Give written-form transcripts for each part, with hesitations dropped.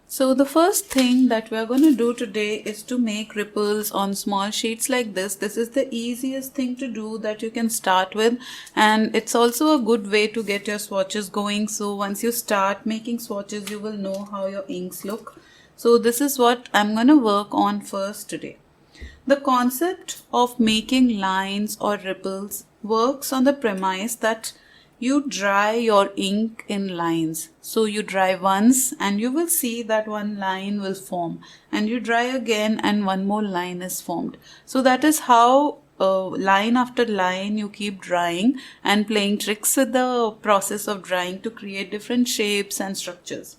So the first thing that we're going to do today is to make ripples on small sheets like this. This is the easiest thing to do that you can start with, and it's also a good way to get your swatches going. So once you start making swatches, you will know how your inks look. So this is what I'm going to work on first today. The concept of making lines or ripples works on the premise that you dry your ink in lines. So you dry once and you will see that one line will form, and you dry again and one more line is formed. So that is how line after line you keep drying and playing tricks with the process of drying to create different shapes and structures.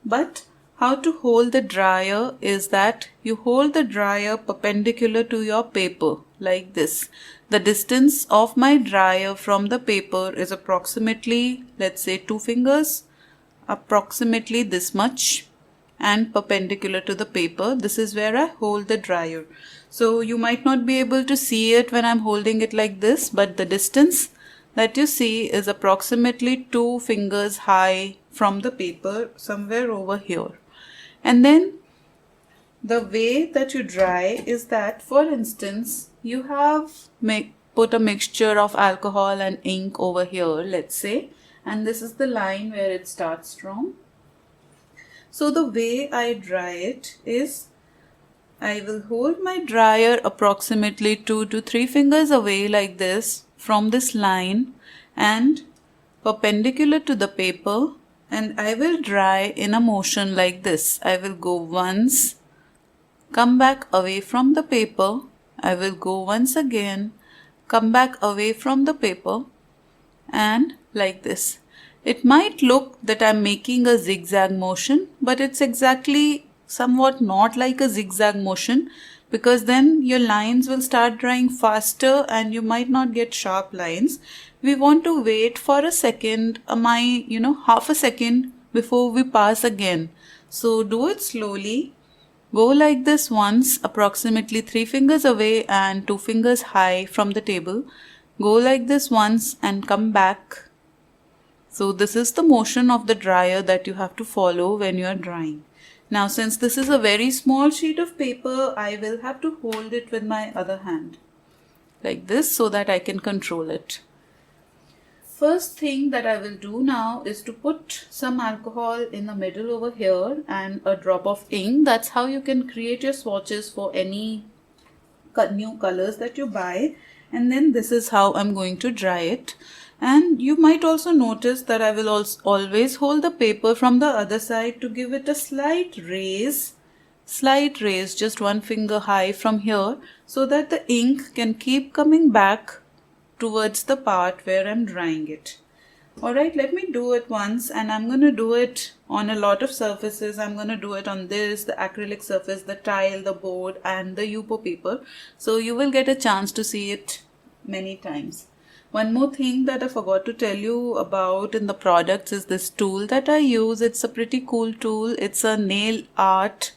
But how to hold the dryer is that you hold the dryer perpendicular to your paper like this. The distance of my dryer from the paper is approximately, let's say 2 fingers, approximately this much, and perpendicular to the paper. This is where I hold the dryer. So you might not be able to see it when I'm holding it like this, but the distance that you see is approximately 2 fingers high from the paper, somewhere over here. And then the way that you dry is that, for instance, you have put a mixture of alcohol and ink over here, let's say, and this is the line where it starts from. So the way I dry it is I will hold my dryer approximately 2 to 3 fingers away like this from this line and perpendicular to the paper, and I will dry in a motion like this. I will go once, come back away from the paper, I will go once again, come back away from the paper, and like this. It might look that I'm making a zigzag motion, but it's exactly somewhat not like a zigzag motion, because then your lines will start drying faster and you might not get sharp lines. We want to wait for a second, half a second before we pass again. So do it slowly. Go like this once, approximately 3 fingers away and 2 fingers high from the table. Go like this once and come back. So this is the motion of the dryer that you have to follow when you are drying. Now, since this is a very small sheet of paper, I will have to hold it with my other hand like this so that I can control it. First thing that I will do now is to put some alcohol in the middle over here and a drop of ink. That's how you can create your swatches for any new colors that you buy. And then this is how I'm going to dry it. And you might also notice that I will always hold the paper from the other side to give it a slight raise, just 1 finger high from here, so that the ink can keep coming back towards the part where I'm drying it. Alright, let me do it once, and I'm going to do it on a lot of surfaces. I'm going to do it on this, the acrylic surface, the tile, the board, and the Yupo paper. So you will get a chance to see it many times. One more thing that I forgot to tell you about in the products is this tool that I use. It's a pretty cool tool. It's a nail art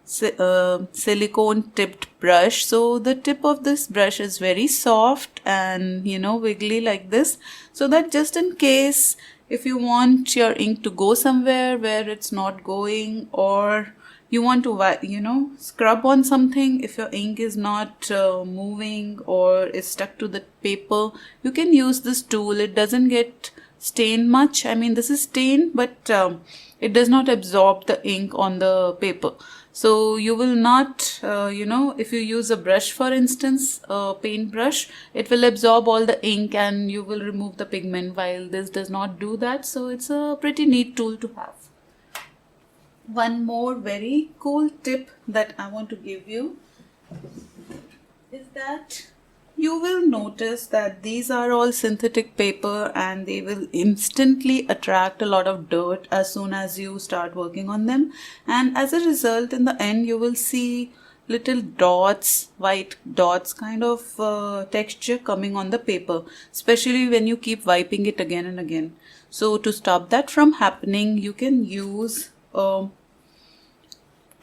silicone tipped brush. So the tip of this brush is very soft and wiggly like this, so that just in case if you want your ink to go somewhere where it's not going, or you want to scrub on something, if your ink is not moving or is stuck to the paper, you can use this tool. It doesn't get stained much. I mean, this is stained, but it does not absorb the ink on the paper. So you will not, if you use a brush, for instance, a paint brush, it will absorb all the ink and you will remove the pigment, while this does not do that. So it's a pretty neat tool to have. One more very cool tip that I want to give you is that you will notice that these are all synthetic paper and they will instantly attract a lot of dirt as soon as you start working on them. And as a result, in the end, you will see little dots, white dots kind of texture coming on the paper, especially when you keep wiping it again and again. So to stop that from happening, you can use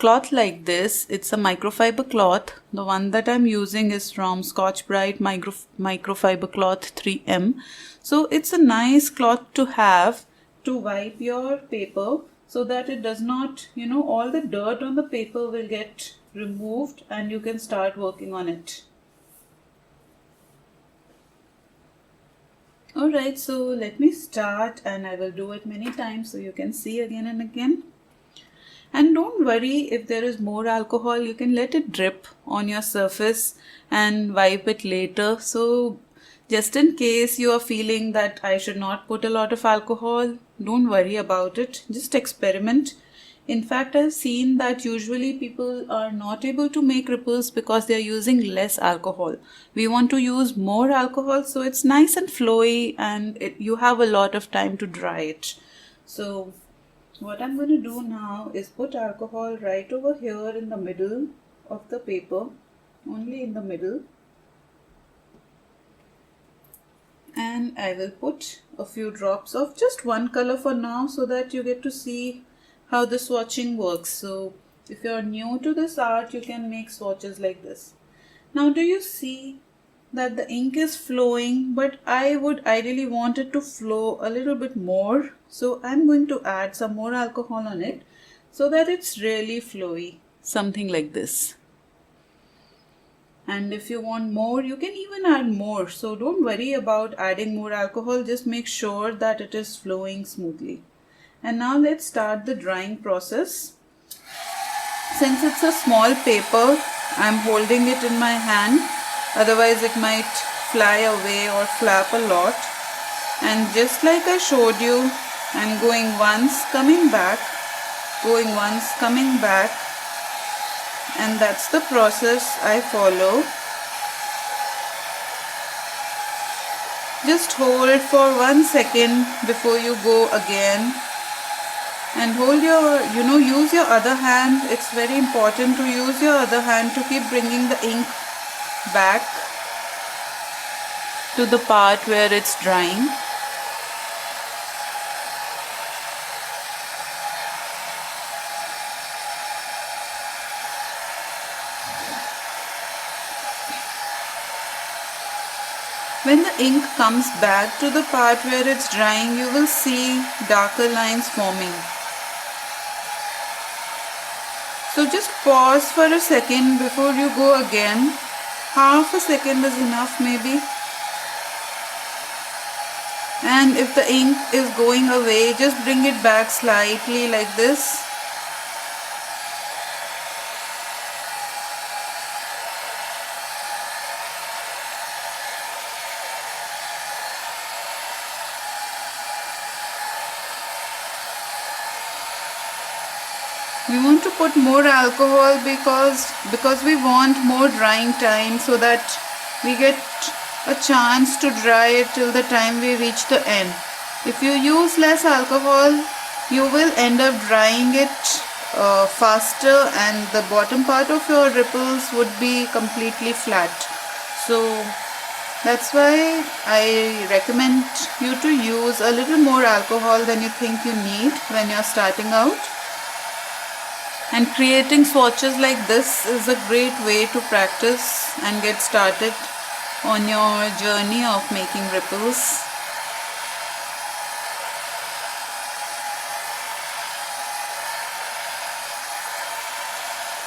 cloth like this. It's a microfiber cloth. The one that I'm using is from Scotch-Brite microfiber cloth 3M. So it's a nice cloth to have to wipe your paper so that it does not, all the dirt on the paper will get removed and you can start working on it. Alright, so let me start, and I will do it many times so you can see again and again. And don't worry if there is more alcohol, you can let it drip on your surface and wipe it later. So just in case you are feeling that I should not put a lot of alcohol, don't worry about it. Just experiment. In fact, I've seen that usually people are not able to make ripples because they are using less alcohol. We want to use more alcohol so it's nice and flowy, and you have a lot of time to dry it. So what I'm going to do now is put alcohol right over here in the middle of the paper, only in the middle. And I will put a few drops of just one color for now so that you get to see how the swatching works. So if you're new to this art, you can make swatches like this. Now do you see that the ink is flowing, but I would ideally want it to flow a little bit more. So I'm going to add some more alcohol on it so that it's really flowy. Something like this. And if you want more, you can even add more. So don't worry about adding more alcohol. Just make sure that it is flowing smoothly. And now let's start the drying process. Since it's a small paper, I'm holding it in my hand. Otherwise it might fly away or flap a lot. And just like I showed you, I'm going once, coming back, going once, coming back. And that's the process I follow. Just hold for 1 second before you go again. And hold use your other hand. It's very important to use your other hand to keep bringing the ink back to the part where it's drying. When the ink comes back to the part where it's drying, you will see darker lines forming. So just pause for a second before you go again. Half a second is enough maybe. And if the ink is going away, just bring it back slightly like this. We want to put more alcohol because we want more drying time so that we get a chance to dry it till the time we reach the end. If you use less alcohol, you will end up drying it faster, and the bottom part of your ripples would be completely flat. So that's why I recommend you to use a little more alcohol than you think you need when you're starting out. And creating swatches like this is a great way to practice and get started on your journey of making ripples.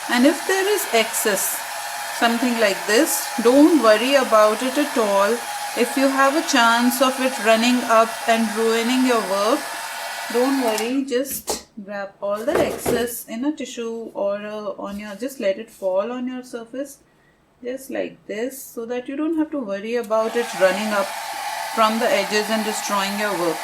And if there is excess, something like this, don't worry about it at all. If you have a chance of it running up and ruining your work, don't worry, just grab all the excess in a tissue or just let it fall on your surface, just like this, so that you don't have to worry about it running up from the edges and destroying your work.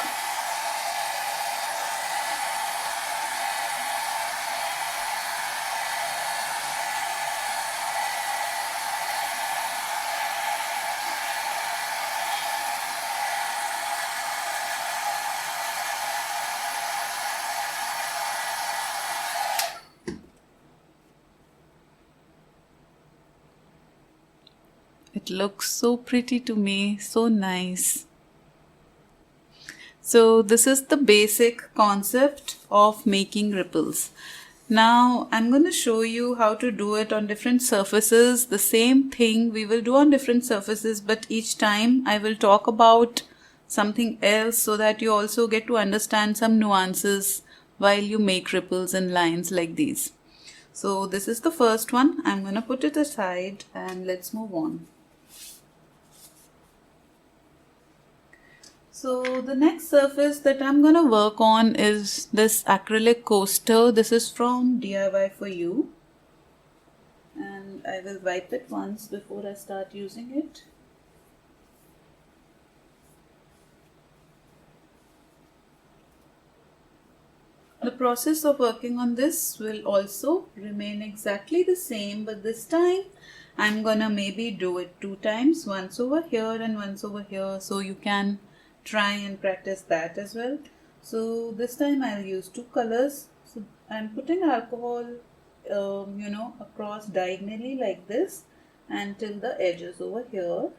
It looks so pretty to me, so nice. So this is the basic concept of making ripples. Now I'm going to show you how to do it on different surfaces. The same thing we will do on different surfaces, but each time I will talk about something else so that you also get to understand some nuances while you make ripples and lines like these. So this is the first one. I'm going to put it aside and let's move on. So the next surface that I'm going to work on is this acrylic coaster. This is from DIY For You. And I will wipe it once before I start using it. The process of working on this will also remain exactly the same, but this time I'm gonna maybe do it 2 times, once over here and once over here, so you can try and practice that as well. So this time I'll use 2 colors. So I'm putting alcohol across diagonally like this until the edges over here.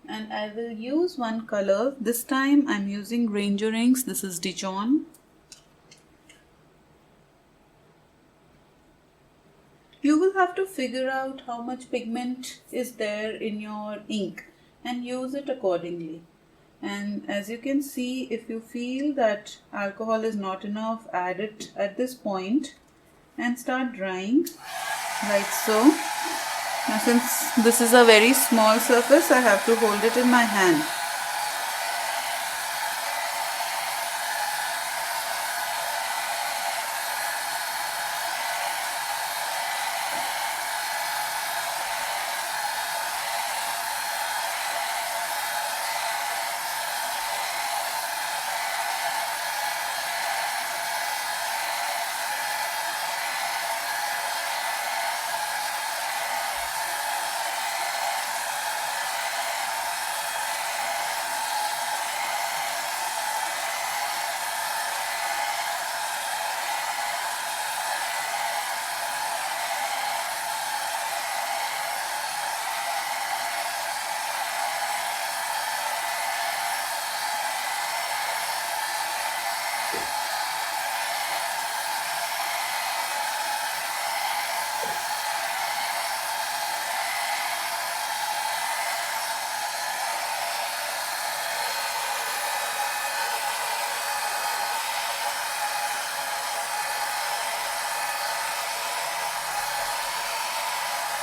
And I will use one color. This time I'm using Ranger Inks. This is Dijon. You will have to figure out how much pigment is there in your ink and use it accordingly. And as you can see, if you feel that alcohol is not enough, add it at this point and start drying like so. Now since this is a very small surface, I have to hold it in my hand.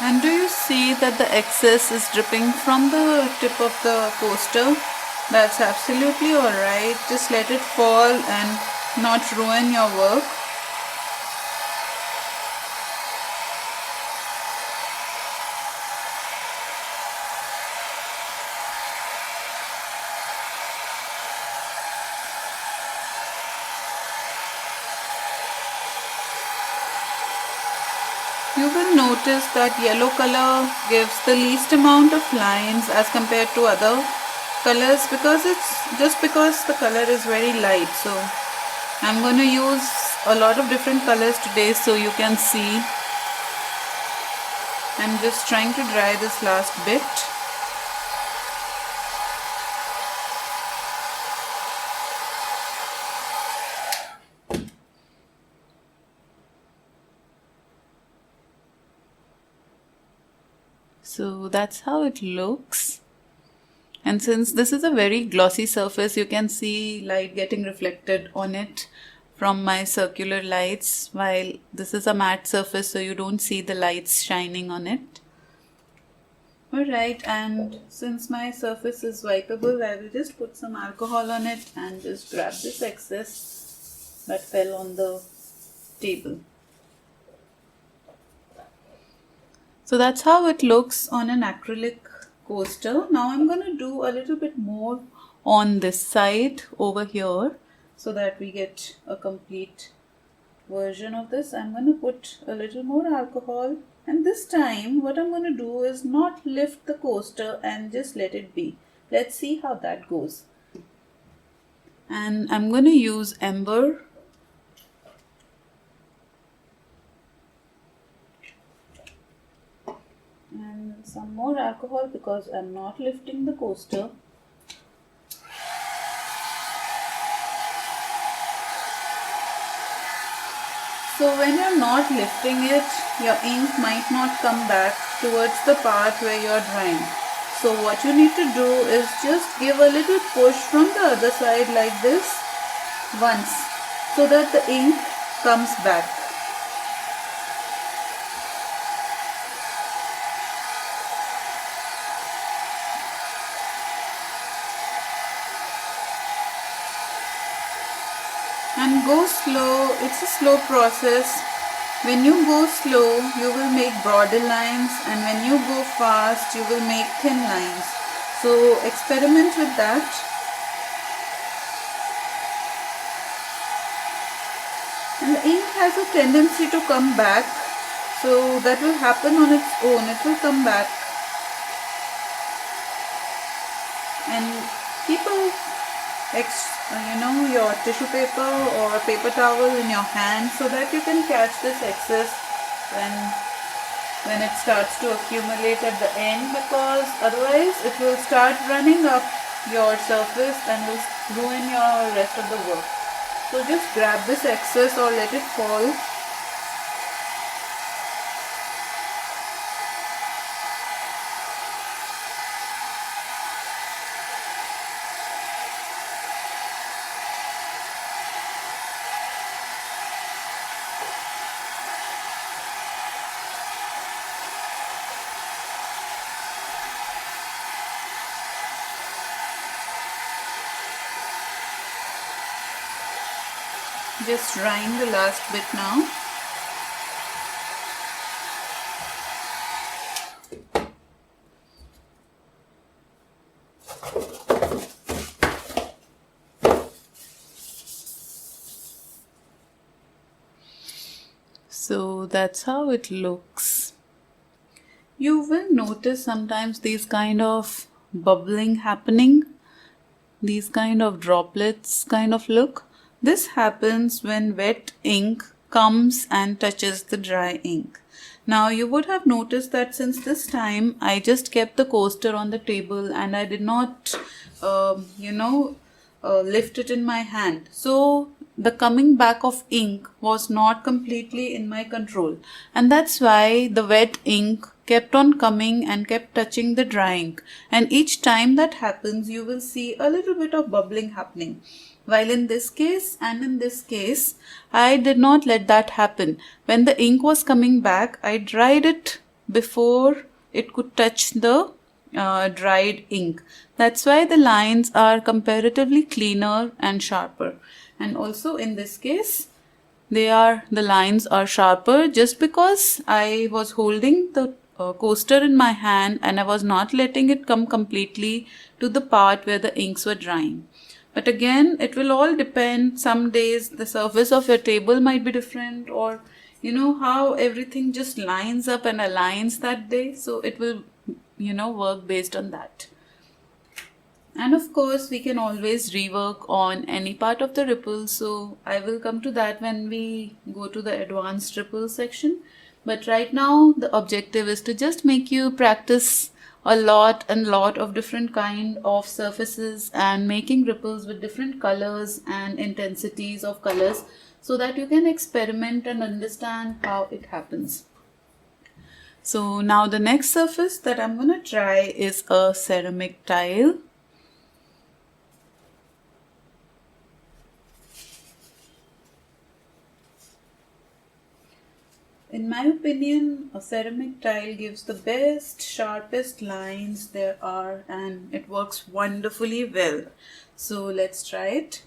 And do you see that the excess is dripping from the tip of the coaster? That's absolutely alright. Just let it fall and not ruin your work. You will notice that yellow color gives the least amount of lines as compared to other colors because the color is very light. So I'm going to use a lot of different colors today so you can see. I'm just trying to dry this last bit. So that's how it looks. And since this is a very glossy surface, you can see light getting reflected on it from my circular lights, while this is a matte surface, so you don't see the lights shining on it. Alright, and since my surface is wipeable, I will just put some alcohol on it and just grab this excess that fell on the table. So that's how it looks on an acrylic coaster. Now I'm going to do a little bit more on this side over here so that we get a complete version of this. I'm going to put a little more alcohol, and this time what I'm going to do is not lift the coaster and just let it be. Let's see how that goes. And I'm going to use Ember. And some more alcohol because I'm not lifting the coaster. So when you're not lifting it, your ink might not come back towards the part where you're drying. So what you need to do is just give a little push from the other side like this once, so that the ink comes back. And go slow, it's a slow process. When you go slow, you will make broader lines, and when you go fast, you will make thin lines. So experiment with that. And the ink has a tendency to come back, so that will happen on its own. It will come back. And keep your tissue paper or paper towel in your hand so that you can catch this excess when it starts to accumulate at the end, because otherwise it will start running up your surface and will ruin your rest of the work. So just grab this excess or let it fall. Just drying the last bit now. So that's how it looks. You will notice sometimes these kind of bubbling happening, these kind of droplets kind of look. This happens when wet ink comes and touches the dry ink. Now you would have noticed that since this time I just kept the coaster on the table and I did not lift it in my hand. So the coming back of ink was not completely in my control, and that's why the wet ink kept on coming and kept touching the dry ink, and each time that happens you will see a little bit of bubbling happening. While in this case and in this case, I did not let that happen. When the ink was coming back, I dried it before it could touch the dried ink. That's why the lines are comparatively cleaner and sharper. And also in this case, the lines are sharper just because I was holding the coaster in my hand and I was not letting it come completely to the part where the inks were drying. But again, it will all depend. Some days the surface of your table might be different, or how everything just lines up and aligns that day. So it will work based on that. And of course we can always rework on any part of the ripple, so I will come to that when we go to the advanced ripple section. But right now the objective is to just make you practice a lot of different kind of surfaces and making ripples with different colors and intensities of colors, so that you can experiment and understand how it happens. So now the next surface that I'm going to try is a ceramic tile. In my opinion, a ceramic tile gives the best, sharpest lines there are, and it works wonderfully well. So let's try it.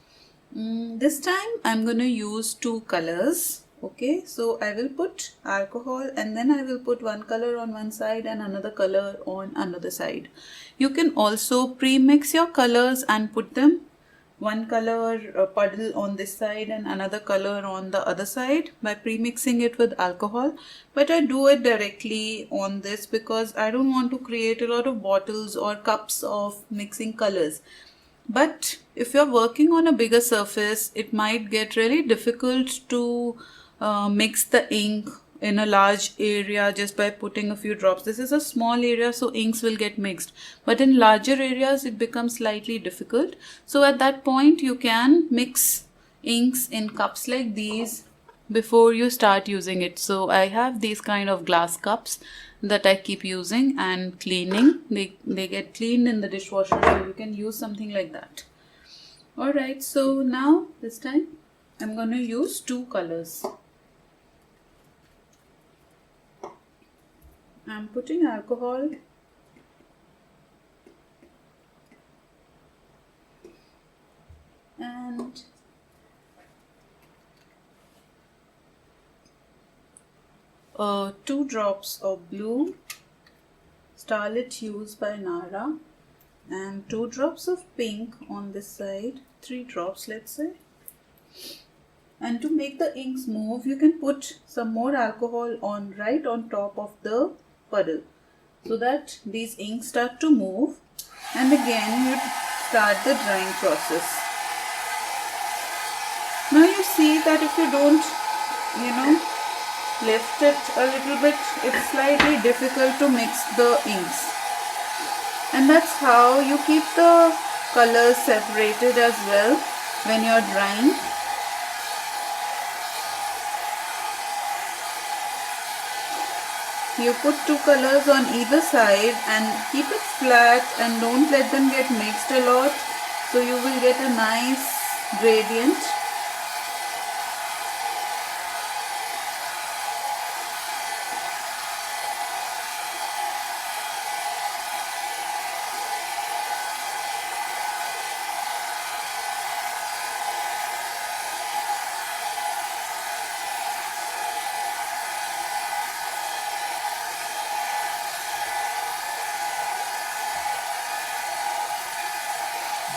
This time I'm going to use two colors. Okay, so I will put alcohol and then I will put one color on one side and another color on another side. You can also pre-mix your colors and put them one color puddle on this side and another color on the other side by pre-mixing it with alcohol, but I do it directly on this because I don't want to create a lot of bottles or cups of mixing colors. But if you're working on a bigger surface, it might get really difficult to mix the ink in a large area just by putting a few drops. This is a small area, so inks will get mixed, but in larger areas it becomes slightly difficult. So at that point you can mix inks in cups like these before you start using it. So I have these kind of glass cups that I keep using and cleaning. They get cleaned in the dishwasher, so you can use something like that. Alright, so now this time I'm going to use two colors. I'm putting alcohol and 2 drops of blue, Starlit Hues by Nara, and 2 drops of pink on this side, 3 drops let's say. And to make the inks move, you can put some more alcohol on right on top of the puddle so that these inks start to move, and again you start the drying process. Now you see that if you don't, lift it a little bit, it's slightly difficult to mix the inks. And that's how you keep the colors separated as well when you're drying. You put 2 colors on either side and keep it flat and don't let them get mixed a lot, so you will get a nice gradient.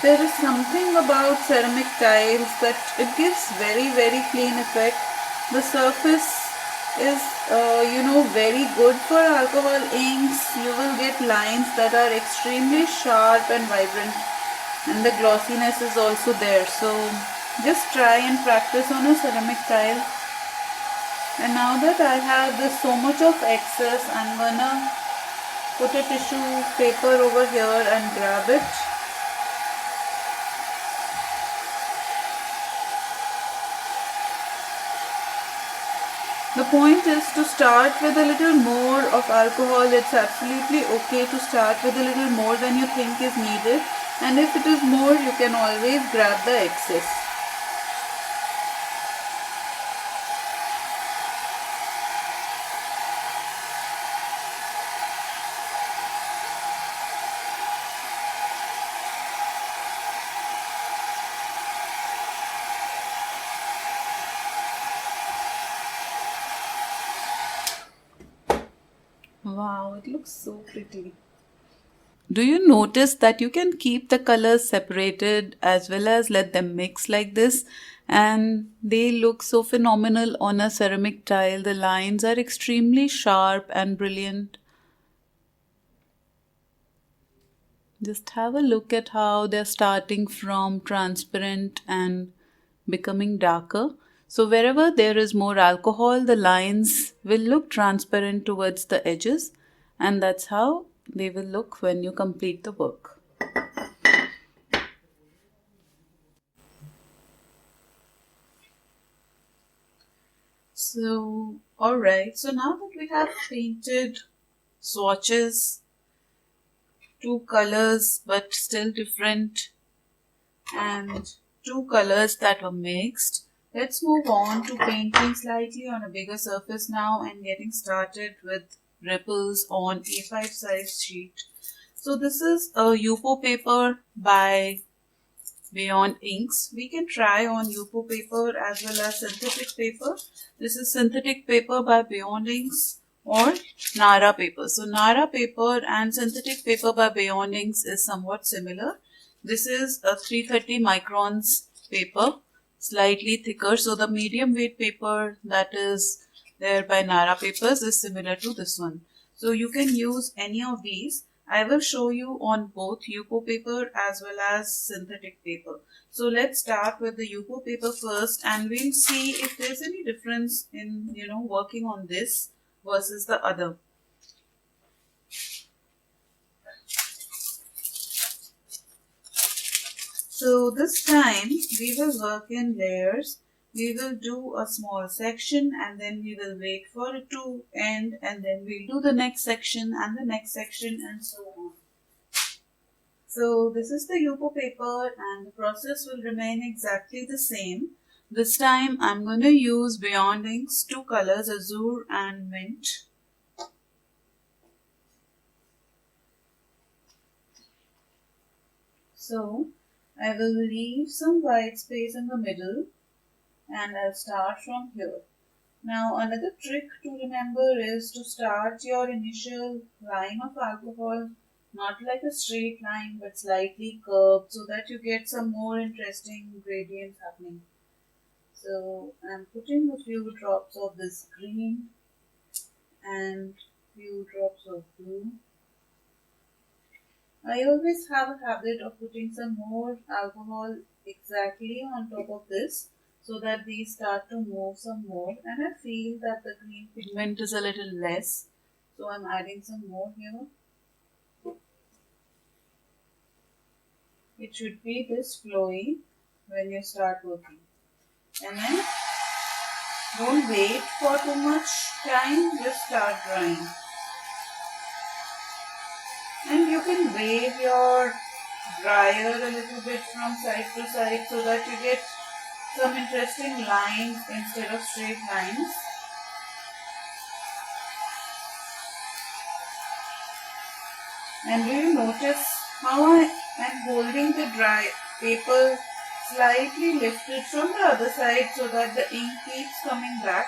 There is something about ceramic tiles that it gives very clean effect. The surface is very good for alcohol inks. You will get lines that are extremely sharp and vibrant, and the glossiness is also there. So just try and practice on a ceramic tile. And now that I have this so much of excess, I'm gonna put a tissue paper over here and grab it. The point is to start with a little more of alcohol. It's absolutely okay to start with a little more than you think is needed, and if it is more, you can always grab the excess. Wow, it looks so pretty. Do you notice that you can keep the colors separated as well as let them mix like this, and they look so phenomenal on a ceramic tile? The lines are extremely sharp and brilliant. Just have a look at how they're starting from transparent and becoming darker. So wherever there is more alcohol, the lines will look transparent towards the edges, and that's how they will look when you complete the work. So, alright, so now that we have painted swatches, 2 colors but still different, and 2 colors that were mixed, let's move on to painting slightly on a bigger surface now and getting started with ripples on A5 size sheet. So this is a Yupo paper by Beyond Inks. We can try on Yupo paper as well as synthetic paper. This is synthetic paper by Beyond Inks or Nara paper. So Nara paper and synthetic paper by Beyond Inks is somewhat similar. This is a 330 microns paper, slightly thicker. So the medium weight paper that is there by Nara papers is similar to this one. So you can use any of these. I will show you on both Yupo paper as well as synthetic paper. So let's start with the Yupo paper first, and we'll see if there's any difference in working on this versus the other. So this time we will work in layers. We will do a small section and then we will wait for it to end, and then we'll do the next section and the next section and so on. So this is the Yupo paper and the process will remain exactly the same. This time I'm going to use Beyond Inks two colors, Azure and Mint. So I will leave some white space in the middle and I'll start from here. Now another trick to remember is to start your initial line of alcohol not like a straight line but slightly curved so that you get some more interesting gradients happening. So I'm putting a few drops of this green and few drops of blue. I always have a habit of putting some more alcohol exactly on top of this so that these start to move some more, and I feel that the green pigment is a little less, so I'm adding some more here. It should be this flowy when you start working, and then don't wait for too much time, just start drying. And you can wave your dryer a little bit from side to side so that you get some interesting lines instead of straight lines. And do you notice how I am holding the dry paper slightly lifted from the other side so that the ink keeps coming back?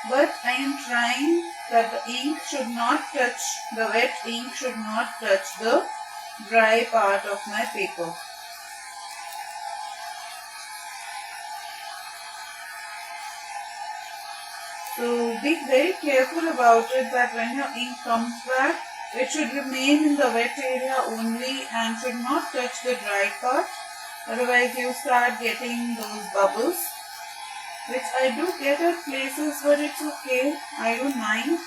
But I am trying that the ink should not touch, the wet ink should not touch the dry part of my paper. So be very careful about it that when your ink comes back, it should remain in the wet area only and should not touch the dry part. Otherwise you start getting those bubbles, which I do get at places, but it's okay. I don't mind.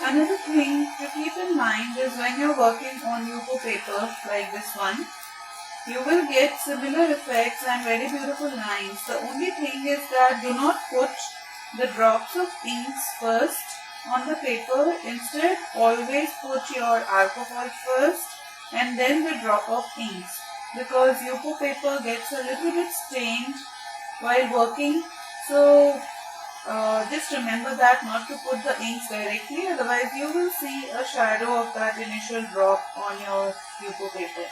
Another thing to keep in mind is when you're working on Yupo paper like this one, you will get similar effects and very beautiful lines. The only thing is that do not put the drops of inks first on the paper. Instead, always put your alcohol first and then the drop of inks, because Yupo paper gets a little bit stained while working. So just remember that not to put the inks directly, otherwise you will see a shadow of that initial drop on your Yupo paper.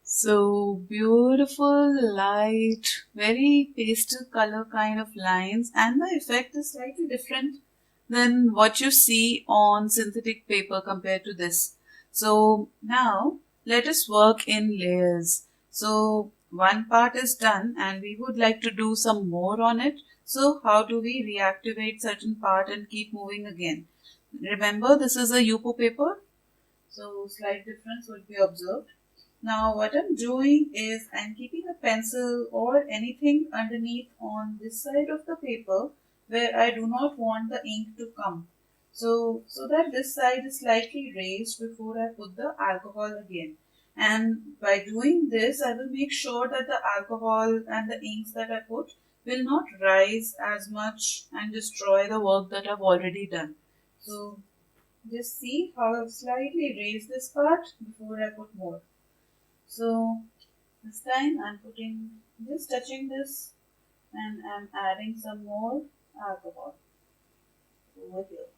So beautiful, light, very pastel color kind of lines, and the effect is slightly different than what you see on synthetic paper compared to this. So now let us work in layers. So one part is done and we would like to do some more on it. So how do we reactivate certain part and keep moving again? Remember, this is a Yupo paper, so slight difference would be observed. Now what I'm doing is I'm keeping a pencil or anything underneath on this side of the paper where I do not want the ink to come. So that this side is slightly raised before I put the alcohol again. And by doing this, I will make sure that the alcohol and the inks that I put will not rise as much and destroy the work that I've already done. So just see how I've slightly raised this part before I put more. So this time I'm putting, just touching this, and I'm adding some more alcohol over here.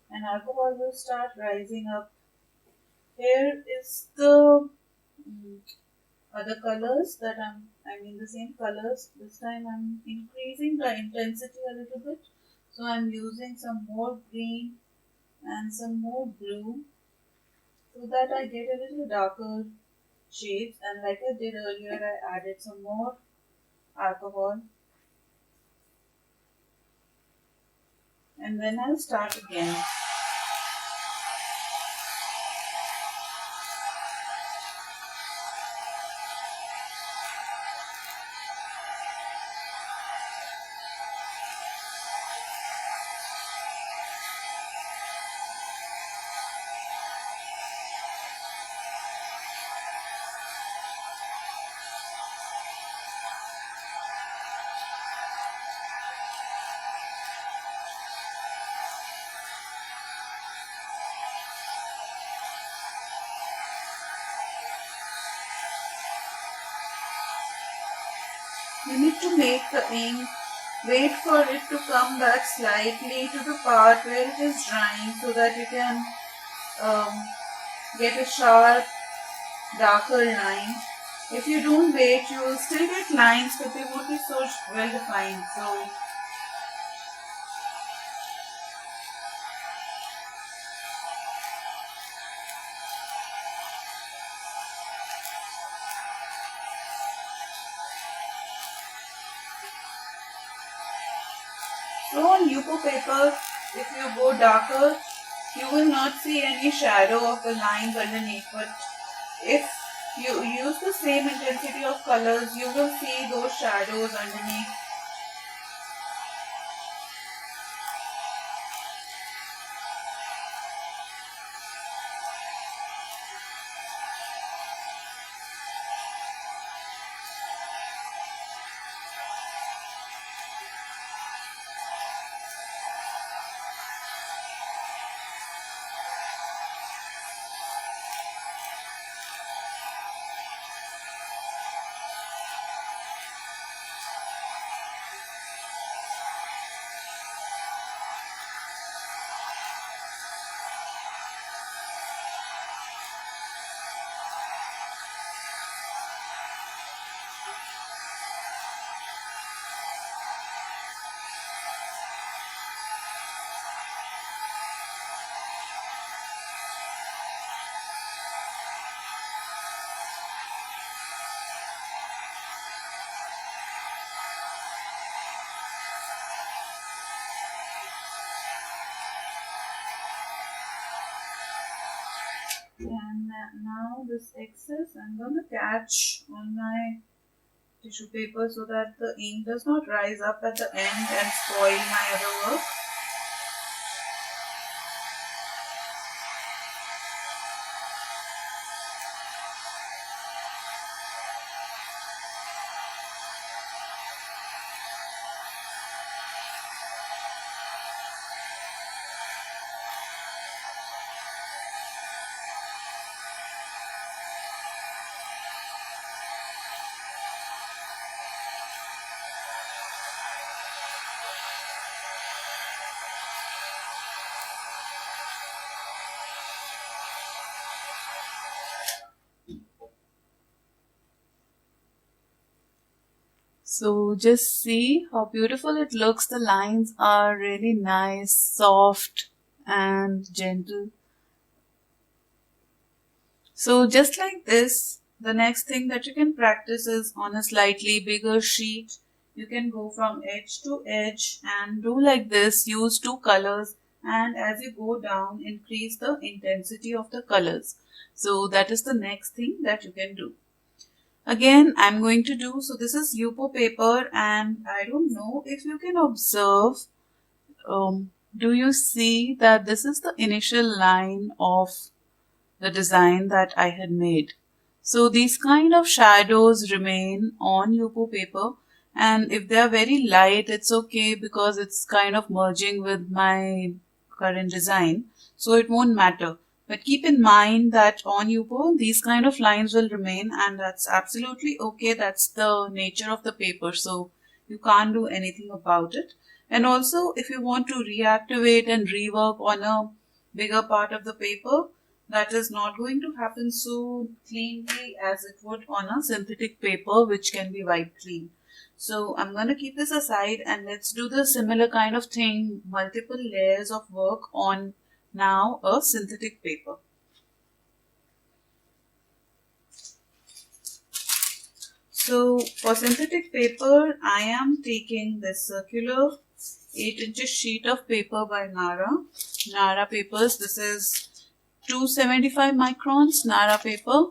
And alcohol will start rising up Here is the other colors that I mean the same colors. This time I'm increasing the intensity a little bit. So I'm using some more green and some more blue so that I get a little darker shades. And like I did earlier, I added some more alcohol. And then I'll start again. You need to make the ink, wait for it to come back slightly to the part where it is drying so that you can get a sharp, darker line. If you don't wait, you will still get lines, but they won't be so well defined. So on Yupo paper, if you go darker, you will not see any shadow of the lines underneath. But if you use the same intensity of colors, you will see those shadows underneath. And now this excess I'm going to catch on my tissue paper so that the ink does not rise up at the end and spoil my other work. So just see how beautiful it looks. The lines are really nice, soft and gentle. So just like this, the next thing that you can practice is on a slightly bigger sheet. You can go from edge to edge and do like this, use two colors, and as you go down, increase the intensity of the colors. So that is the next thing that you can do. Again, I'm going to do, so this is Yupo paper and I don't know if you can observe, do you see that this is the initial line of the design that I had made. So these kind of shadows remain on Yupo paper, and if they are very light, it's okay because it's kind of merging with my current design, so it won't matter. But keep in mind that on Yupo, these kind of lines will remain, and that's absolutely okay. That's the nature of the paper, so you can't do anything about it. And also, if you want to reactivate and rework on a bigger part of the paper, that is not going to happen so cleanly as it would on a synthetic paper which can be wiped clean. So I'm going to keep this aside and let's do the similar kind of thing, multiple layers of work on now a synthetic paper. So for synthetic paper, I am taking this circular 8 inches sheet of paper by Nara. Nara papers, this is 275 microns Nara paper.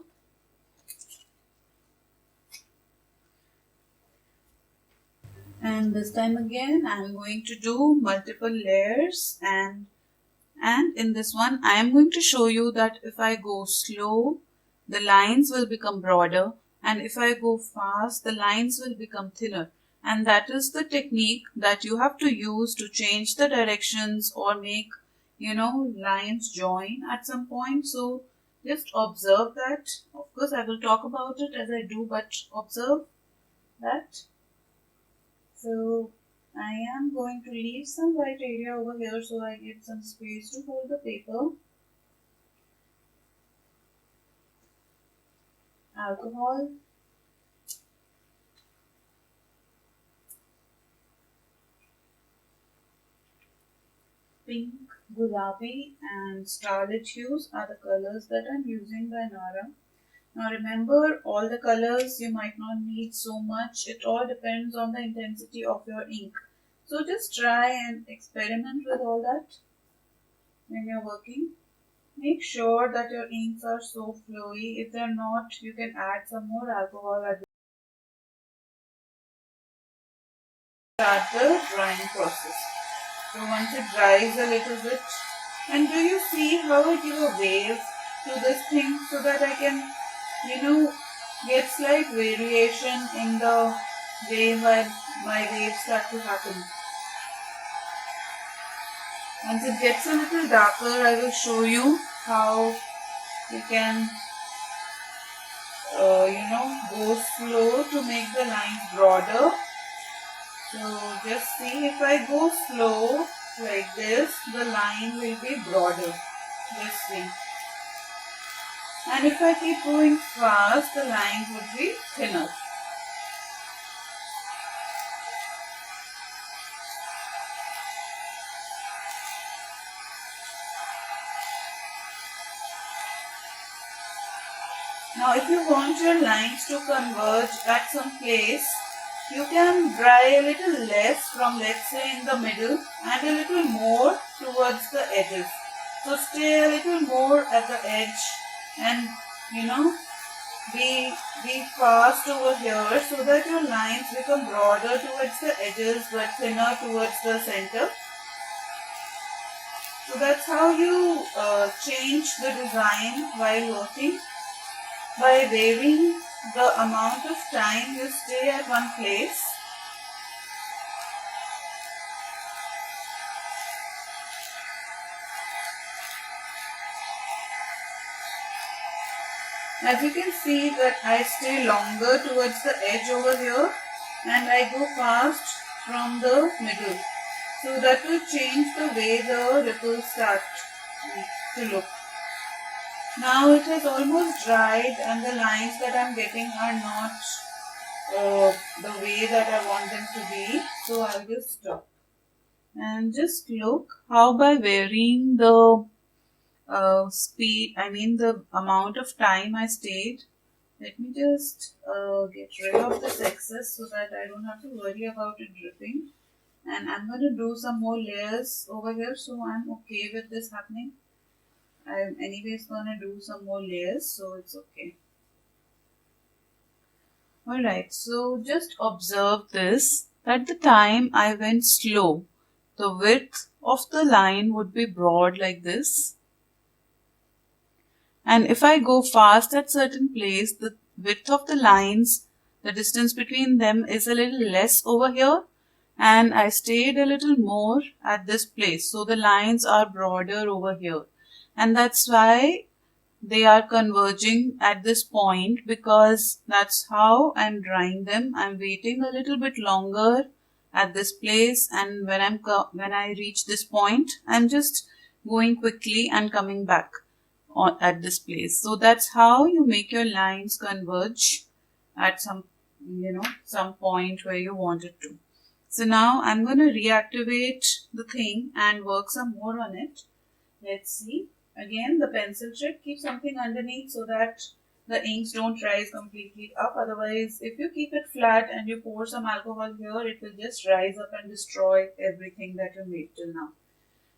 And this time again, I am going to do multiple layers and in this one, I am going to show you that if I go slow, the lines will become broader, and if I go fast, the lines will become thinner. And that is the technique that you have to use to change the directions or make, lines join at some point. So just observe that. Of course, I will talk about it as I do, but observe that. So I am going to leave some white area over here so I get some space to hold the paper. Alcohol. Pink, gulabi and starlit hues are the colors that I'm using by Nara. Now remember, all the colors you might not need so much. It all depends on the intensity of your ink. So just try and experiment with all that when you're working. Make sure that your inks are so flowy. If they're not, you can add some more alcohol at the start the drying process. So once it dries a little bit, and do you see how I give a wave to this thing so that I can, get slight variation in the way my waves start to happen. Once it gets a little darker, I will show you how you can, go slow to make the lines broader. So just see, if I go slow like this, the line will be broader. Just see. And if I keep going fast, the lines would be thinner. Now if you want your lines to converge at some place, you can dry a little less from, let's say, in the middle and a little more towards the edges. So stay a little more at the edge and be fast over here so that your lines become broader towards the edges but thinner towards the center. So that's how you change the design while working, by varying the amount of time you stay at one place. As you can see that I stay longer towards the edge over here and I go fast from the middle. So that will change the way the ripples start to look. Now it has almost dried and the lines that I am getting are not the way that I want them to be. So I'll just stop. And just look how by varying the the amount of time I stayed. Let me just get rid of this excess so that I don't have to worry about it dripping. And I'm going to do some more layers over here, so I'm okay with this happening. I'm anyways going to do some more layers, so it's okay. Alright, so just observe this. At the time I went slow, the width of the line would be broad like this. And if I go fast at certain place, the width of the lines, the distance between them is a little less over here. And I stayed a little more at this place. So the lines are broader over here. And that's why they are converging at this point, because that's how I'm drying them. I'm waiting a little bit longer at this place, and when I reach this point, I'm just going quickly and coming back. at this place. So that's how you make your lines converge at some point where you want it to. So now I'm going to reactivate the thing and work some more on it. Let's see. Again, the pencil trick, keep something underneath so that the inks don't rise completely up. Otherwise, if you keep it flat and you pour some alcohol here, it will just rise up and destroy everything that you made till now.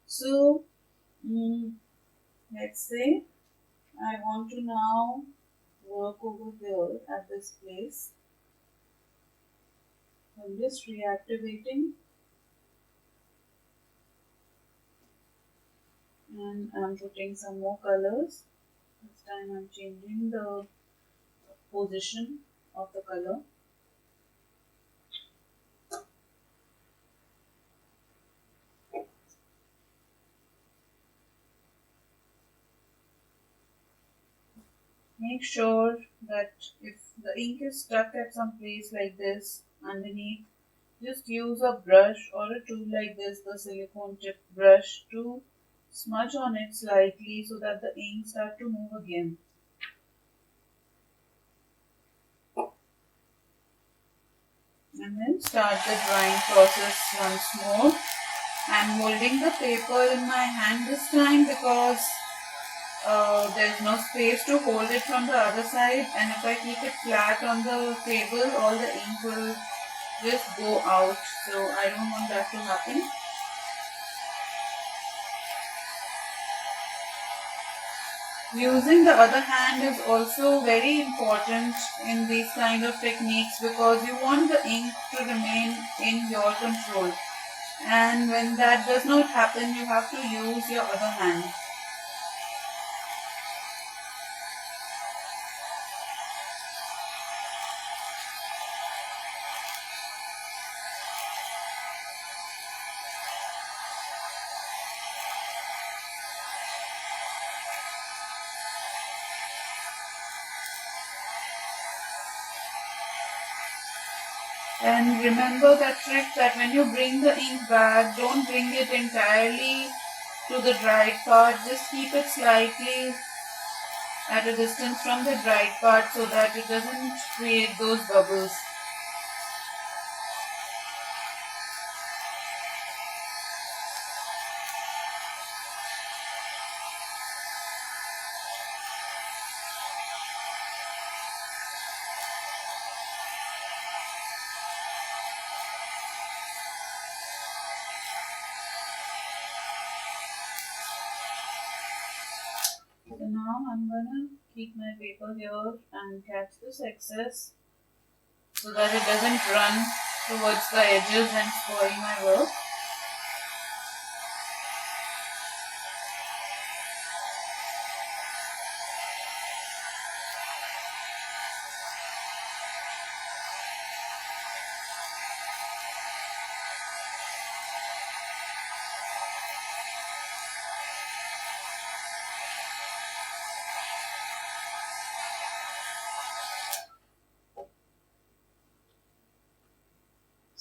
So, let's say I want to now work over here at this place. I'm just reactivating and I'm putting some more colors. This time I'm changing the position of the color. Make sure that if the ink is stuck at some place like this underneath, just use a brush or a tool like this, the silicone tip brush, to smudge on it slightly so that the ink start to move again. And then start the drying process once more. I'm holding the paper in my hand this time because there's no space to hold it from the other side, and if I keep it flat on the table, all the ink will just go out. So I don't want that to happen. Using the other hand is also very important in these kind of techniques because you want the ink to remain in your control. And when that does not happen, you have to use your other hand. And remember that trick that when you bring the ink back, don't bring it entirely to the dried part. Just keep it slightly at a distance from the dried part so that it doesn't create those bubbles. So now I'm gonna keep my paper here and catch this excess so that it doesn't run towards the edges and spoil my work.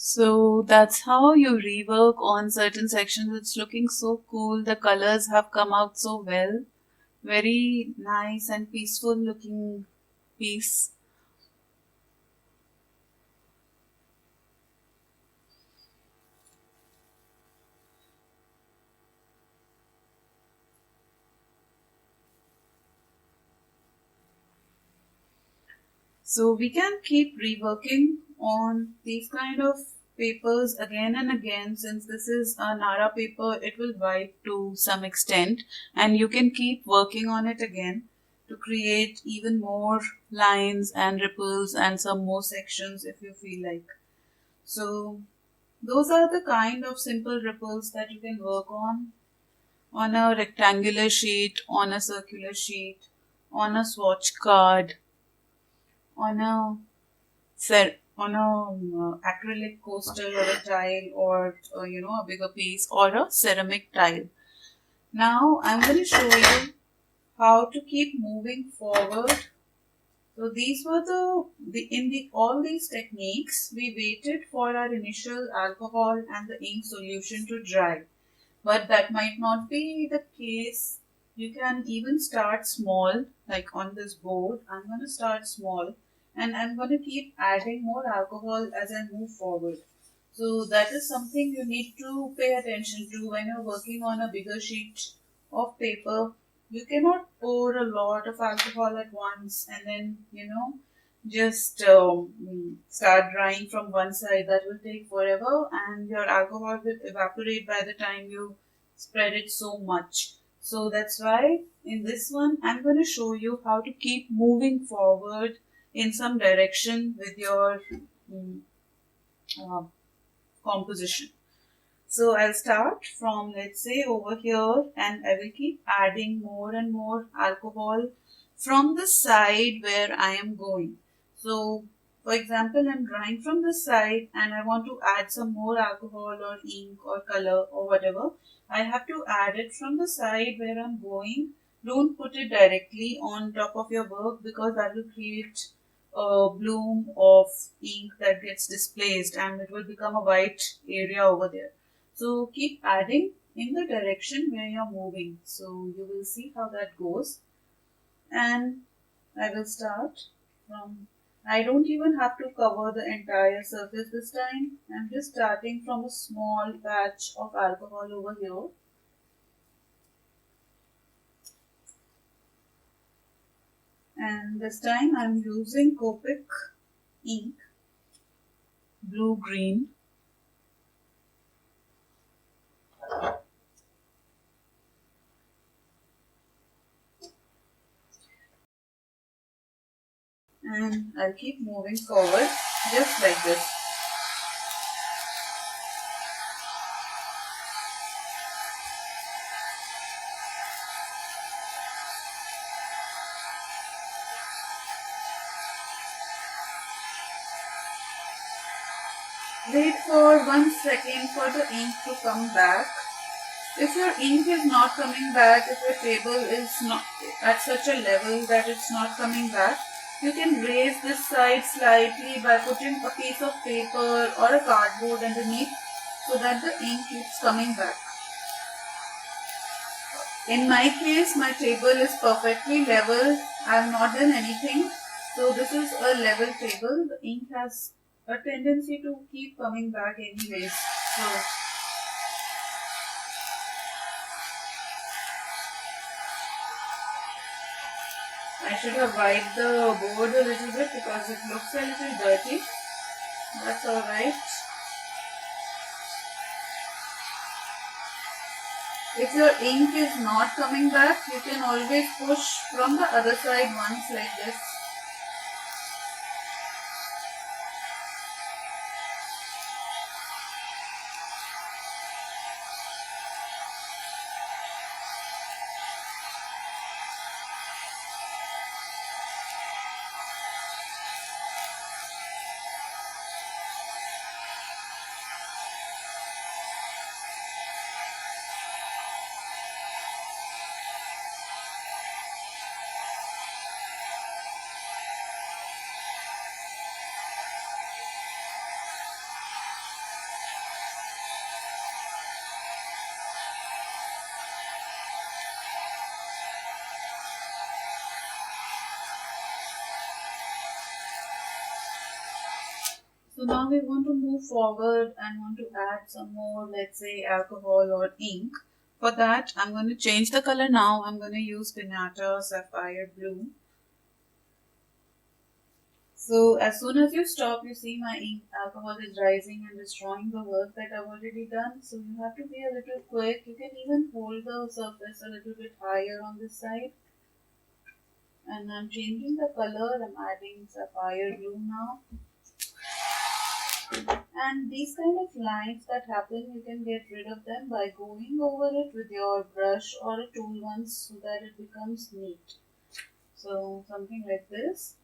So that's how you rework on certain sections. It's looking so cool. The colors have come out so well. Very nice and peaceful looking piece. So we can keep reworking on these kind of papers again and again. Since this is a Nara paper, it will wipe to some extent and you can keep working on it again to create even more lines and ripples and some more sections if you feel like. So those are the kind of simple ripples that you can work on a rectangular sheet, on a circular sheet, on a swatch card, on a acrylic coaster or a tile or a bigger piece or a ceramic tile. Now I'm going to show you how to keep moving forward. So these were all these techniques we waited for our initial alcohol and the ink solution to dry, but that might not be the case. You can even start small, like on this board. I'm going to start small and I'm going to keep adding more alcohol as I move forward. So that is something you need to pay attention to when you're working on a bigger sheet of paper. You cannot pour a lot of alcohol at once and then, just start drying from one side. That will take forever and your alcohol will evaporate by the time you spread it so much. So that's why in this one, I'm going to show you how to keep moving forward in some direction with your mm, uh, composition. So I'll start from, let's say, over here and I will keep adding more and more alcohol from the side where I am going. So for example, I'm drawing from the side and I want to add some more alcohol or ink or color or whatever. I have to add it from the side where I'm going. Don't put it directly on top of your work because that will create a bloom of ink that gets displaced and it will become a white area over there. So keep adding in the direction where you're moving. So you will see how that goes. And I will start from, I don't even have to cover the entire surface this time. I'm just starting from a small patch of alcohol over here. And this time I'm using Copic ink, blue-green. And I'll keep moving forward just like this. Wait for 1 second for the ink to come back. If your ink is not coming back, if your table is not at such a level that it's not coming back, you can raise this side slightly by putting a piece of paper or a cardboard underneath so that the ink keeps coming back. In my case, my table is perfectly level. I have not done anything. So this is a level table. The ink has a tendency to keep coming back anyways. So I should have wiped the board a little bit because it looks a little dirty. That's alright. If your ink is not coming back, you can always push from the other side once like this. So now we want to move forward and want to add some more, let's say, alcohol or ink. For that, I'm going to change the color now. I'm going to use Pinata Sapphire Blue. So as soon as you stop, you see my ink alcohol is rising and destroying the work that I've already done. So you have to be a little quick. You can even hold the surface a little bit higher on this side. And I'm changing the color. I'm adding sapphire blue now. And these kind of lines that happen, you can get rid of them by going over it with your brush or a tool once so that it becomes neat. So something like this.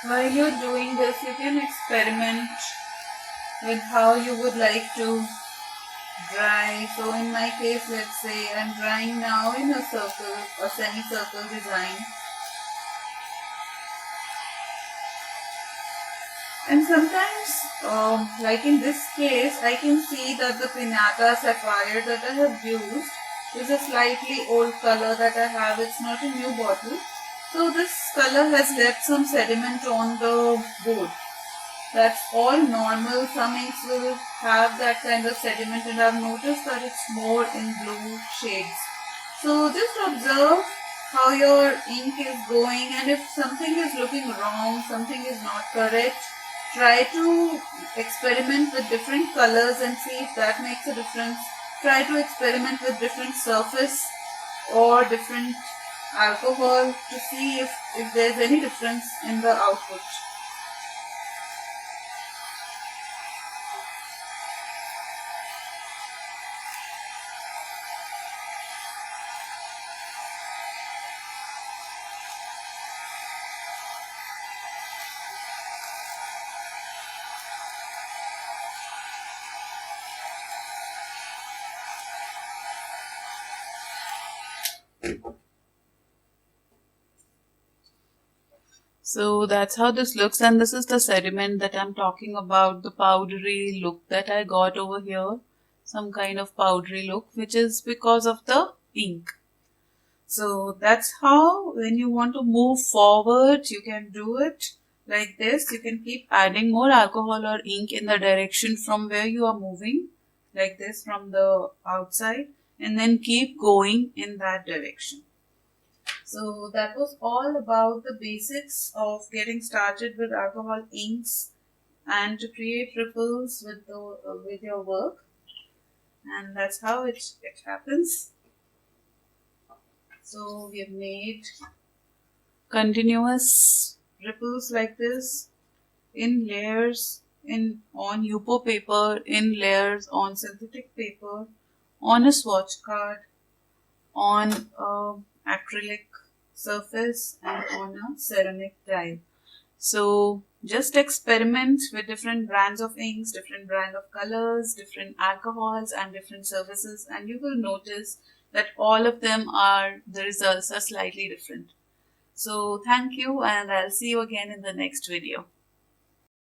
While you're doing this, you can experiment with how you would like to dry. So in my case, let's say I'm drawing now in a circle, a semicircle design. And sometimes, like in this case, I can see that the Pinata Sapphire that I have used is a slightly old color that I have. It's not a new bottle. So this color has left some sediment on the board. That's all normal. Some inks will have that kind of sediment, and I've noticed that it's more in blue shades. So just observe how your ink is going, and if something is looking wrong, something is not correct, try to experiment with different colors and see if that makes a difference. Try to experiment with different surface or different alcohol to see if there's any difference in the output. So that's how this looks, and this is the sediment that I'm talking about, the powdery look that I got over here, some kind of powdery look, which is because of the ink. So that's how, when you want to move forward, you can do it like this. You can keep adding more alcohol or ink in the direction from where you are moving, like this from the outside, and then keep going in that direction. So that was all about the basics of getting started with alcohol inks and to create ripples with your work, and that's how it happens. So we have made continuous ripples like this in layers on Yupo paper, in layers on synthetic paper, on a swatch card, on acrylic surface, and on a ceramic tile. So just experiment with different brands of inks, different brand of colors, different alcohols and different surfaces, and you will notice that all of them the results are slightly different. So thank you, and I'll see you again in the next video.